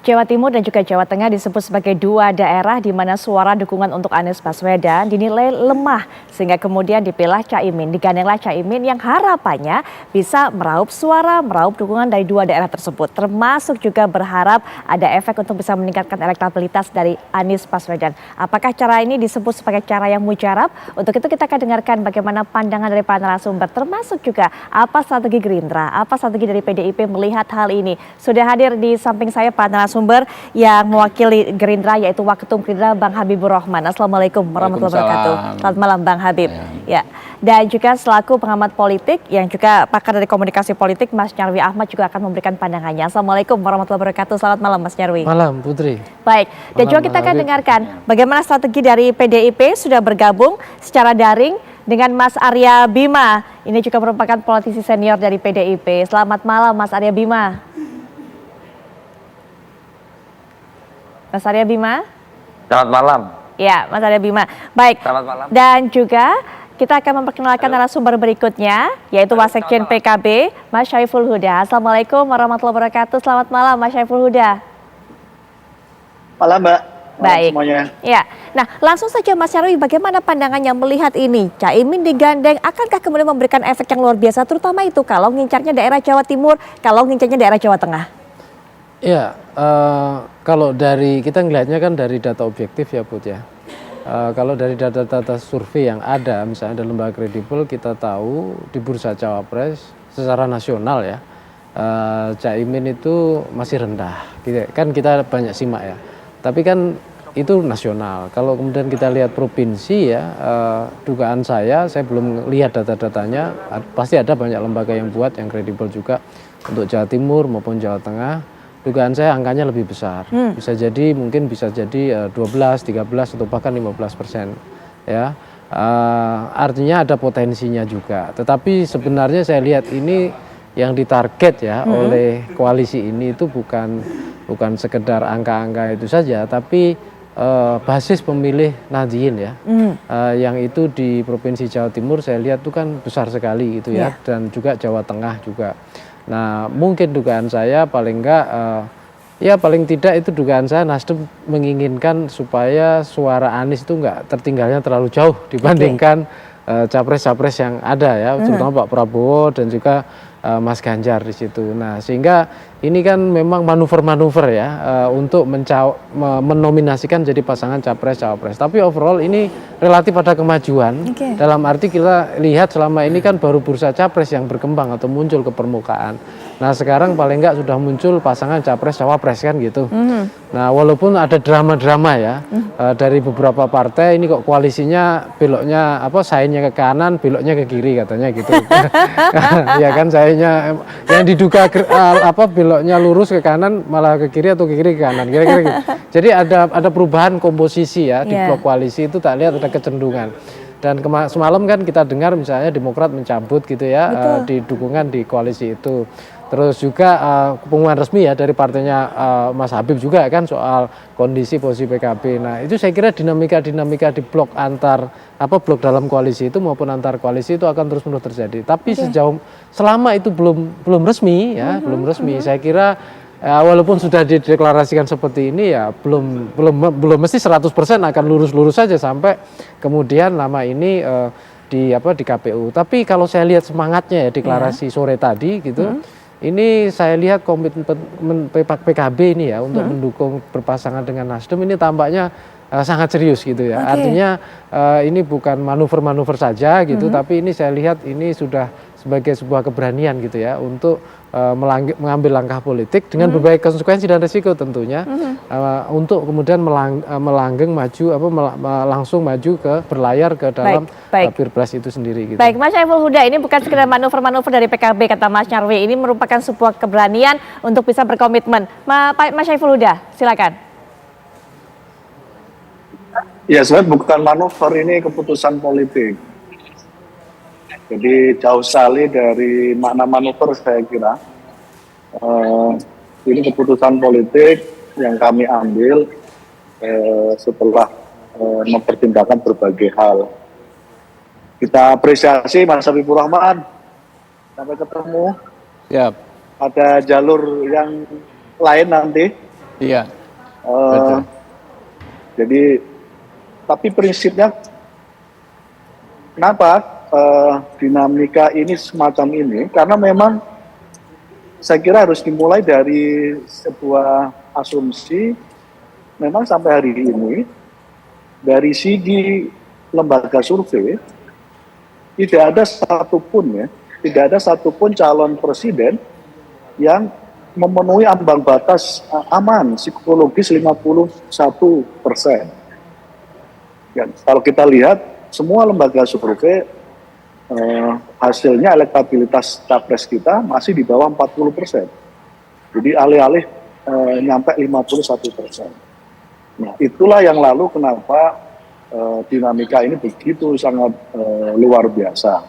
Jawa Timur dan juga Jawa Tengah disebut sebagai dua daerah di mana suara dukungan untuk Anies Baswedan dinilai lemah sehingga kemudian dipilih Caimin, digandenglah Caimin yang harapannya bisa meraup suara, meraup dukungan dari dua daerah tersebut, termasuk juga berharap ada efek untuk bisa meningkatkan elektabilitas dari Anies Baswedan. Apakah cara ini disebut sebagai cara yang mujarab? Untuk itu kita akan dengarkan bagaimana pandangan dari para narasumber, termasuk juga apa strategi Gerindra, apa strategi dari PDIP melihat hal ini. Sudah hadir di samping saya para narasumber yang mewakili Gerindra yaitu Waketum Gerindra Bang Habibur Rahman. Assalamualaikum warahmatullahi wabarakatuh. Selamat malam Bang Habib. Ya. Dan juga selaku pengamat politik yang juga pakar dari komunikasi politik Mas Nyarwi Ahmad juga akan memberikan pandangannya. Assalamualaikum warahmatullahi wabarakatuh. Selamat malam Mas Nyarwi. Malam Putri. Baik. Dan juga kita akan dengarkan bagaimana strategi dari PDIP sudah bergabung secara daring dengan Mas Arya Bima. Ini juga merupakan politisi senior dari PDIP. Selamat malam Mas Arya Bima. Mas Arya Bima. Selamat malam. Ya, Mas Arya Bima. Baik. Selamat malam. Dan juga kita akan memperkenalkan narasumber berikutnya, yaitu Wasekjen PKB, Mas Syaiful Huda. Assalamualaikum warahmatullahi wabarakatuh. Selamat malam, Mas Syaiful Huda. Malam, Mbak. Baik. Semuanya. Ya. Nah, langsung saja Mas Nyarwi, bagaimana pandangannya melihat ini? Caimin digandeng, akankah kemudian memberikan efek yang luar biasa, terutama itu kalau ngincarnya daerah Jawa Timur, kalau ngincarnya daerah Jawa Tengah? Ya, kalau dari kita ngelihatnya kan dari data objektif ya Put ya. Kalau dari data-data survei yang ada, misalnya ada lembaga kredibel, kita tahu di bursa cawapres secara nasional ya, Caimin itu masih rendah. Kan kita banyak simak ya. Tapi kan itu nasional. Kalau kemudian kita lihat provinsi ya, dugaan saya belum lihat data-datanya, pasti ada banyak lembaga yang buat yang kredibel juga untuk Jawa Timur maupun Jawa Tengah. Dugaan saya angkanya lebih besar, bisa jadi mungkin bisa jadi 12, 13 atau bahkan 15% ya. Artinya ada potensinya juga. Tetapi sebenarnya saya lihat ini yang ditarget ya oleh koalisi ini itu bukan sekedar angka-angka itu saja, tapi basis pemilih Nahdien ya, yang itu di Provinsi Jawa Timur saya lihat itu kan besar sekali gitu ya, dan juga Jawa Tengah juga. Nah mungkin dugaan saya paling enggak, ya paling tidak itu dugaan saya Nasdem menginginkan supaya suara Anies itu enggak tertinggalnya terlalu jauh dibandingkan capres-capres yang ada ya, terutama Pak Prabowo dan juga Mas Ganjar di situ. Nah sehingga ini kan memang manuver-manuver ya, untuk menominasikan jadi pasangan capres-cawapres. Tapi overall ini relatif ada kemajuan. Dalam arti kita lihat selama ini kan baru bursa capres yang berkembang atau muncul ke permukaan. Nah sekarang paling enggak sudah muncul pasangan capres-cawapres kan gitu. Nah walaupun ada drama-drama ya, dari beberapa partai ini kok koalisinya beloknya sainnya ke kanan, beloknya ke kiri katanya gitu. Ya kan sainnya yang diduga beloknya lurus ke kanan malah ke kiri atau ke kiri ke kanan, kira-kira gitu. Jadi ada perubahan komposisi ya di blok koalisi itu, tak lihat ada kecenderungan. Dan semalam kan kita dengar misalnya Demokrat mencabut gitu ya, di dukungan di koalisi itu. Terus juga pengumuman resmi ya dari partainya Mas Habib juga kan soal kondisi posisi PKB. Nah itu saya kira dinamika di blok blok dalam koalisi itu maupun antar koalisi itu akan terus-menerus terjadi. Tapi selama itu belum resmi ya, belum resmi. Saya kira walaupun sudah dideklarasikan seperti ini ya belum mesti 100% akan lurus-lurus saja sampai kemudian nama ini di KPU. Tapi kalau saya lihat semangatnya ya deklarasi sore tadi gitu. Ini saya lihat komitmen PKB ini ya untuk mendukung berpasangan dengan Nasdem ini tampaknya sangat serius gitu ya. Artinya ini bukan manuver-manuver saja gitu, tapi ini saya lihat ini sudah sebagai sebuah keberanian gitu ya untuk mengambil langkah politik dengan berbagai konsekuensi dan risiko tentunya, untuk kemudian melanggeng maju langsung maju ke berlayar ke dalam Pilpres itu sendiri gitu. Baik, Mas Syaiful Huda, ini bukan sekedar manuver-manuver dari PKB kata Mas Nyarwi, ini merupakan sebuah keberanian untuk bisa berkomitmen. Mas Syaiful Huda, silakan. Ya sebenarnya bukan manuver, ini keputusan politik. Jadi jauh sekali dari makna manuver saya kira. Ini keputusan politik yang kami ambil setelah mempertimbangkan berbagai hal. Kita apresiasi Mas Habibur Rahman. Sampai ketemu. Yap. Ada jalur yang lain nanti Iya, Eh, betul. jadi, tapi prinsipnya kenapa dinamika ini semacam ini? Karena memang saya kira harus dimulai dari sebuah asumsi. Memang sampai hari ini dari segi lembaga survei tidak ada satupun tidak ada satupun calon presiden yang memenuhi ambang batas aman psikologis 51%. Ya, kalau kita lihat semua lembaga survei hasilnya elektabilitas capres kita masih di bawah 40%. Jadi alih-alih nyampe 51%. Nah, itulah yang lalu kenapa dinamika ini begitu sangat luar biasa.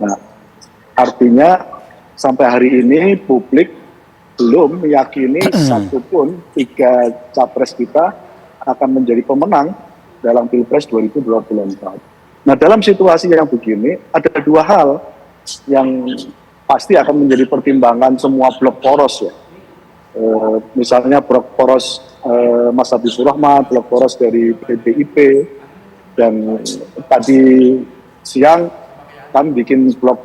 Nah, artinya sampai hari ini publik belum meyakini satupun 3 capres kita akan menjadi pemenang dalam Pilpres 2024. Nah, dalam situasi yang begini, ada 2 hal yang pasti akan menjadi pertimbangan semua blok poros ya. Misalnya blok poros Mas Habibur Rahman, blok poros dari PDIP, dan tadi siang kami bikin blok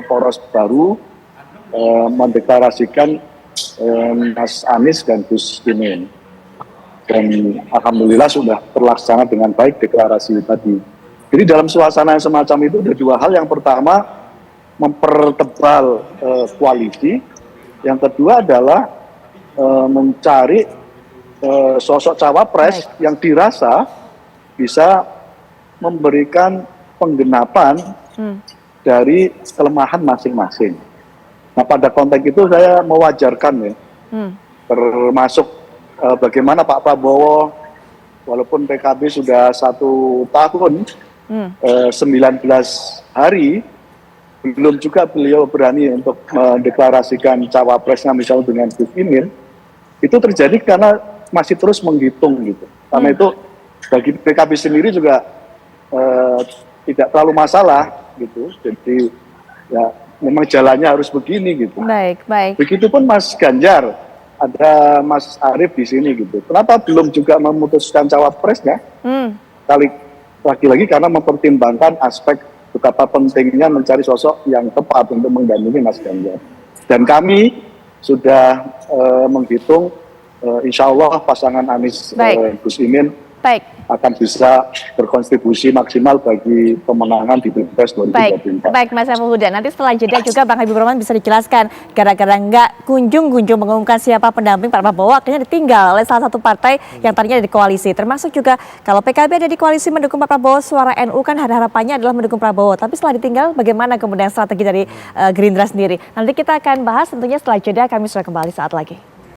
poros baru mendeklarasikan Mas Anies dan Gus Imin. Dan alhamdulillah sudah terlaksana dengan baik deklarasi tadi. Jadi dalam suasana yang semacam itu ada 2 hal. Yang pertama, mempertebal koalisi. Yang kedua adalah mencari sosok cawapres yang dirasa bisa memberikan penggenapan dari kelemahan masing-masing. Nah, pada konteks itu saya mewajarkan ya, termasuk bagaimana Pak Prabowo, walaupun PKB sudah 1 tahun, 19 hari, belum juga beliau berani untuk mendeklarasikan cawapresnya misalnya dengan Gus Imin. Itu terjadi karena masih terus menghitung gitu. Karena itu bagi PKB sendiri juga tidak terlalu masalah gitu. Jadi ya memang jalannya harus begini gitu. Baik, baik. Begitupun Mas Ganjar, ada Mas Arief di sini gitu. Kenapa belum juga memutuskan cawapresnya? Lagi-lagi karena mempertimbangkan aspek betapa pentingnya mencari sosok yang tepat untuk mendampingi Mas Ganjar. Dan kami sudah menghitung insya Allah pasangan Anies Gus Imin akan bisa berkontribusi maksimal bagi pemenangan di Pilpres 2024. Baik Mas Saiful Huda. Nanti setelah jeda juga Bang Habibur Rahman bisa dijelaskan gara-gara nggak kunjung-kunjung mengumumkan siapa pendamping Pak Prabowo, akhirnya ditinggal oleh salah satu partai yang tadinya ada di koalisi. Termasuk juga kalau PKB ada di koalisi mendukung Pak Prabowo, suara NU kan harapannya adalah mendukung Prabowo. Tapi setelah ditinggal bagaimana kemudian strategi dari Gerindra sendiri? Nanti kita akan bahas tentunya setelah jeda, kami sudah kembali saat lagi.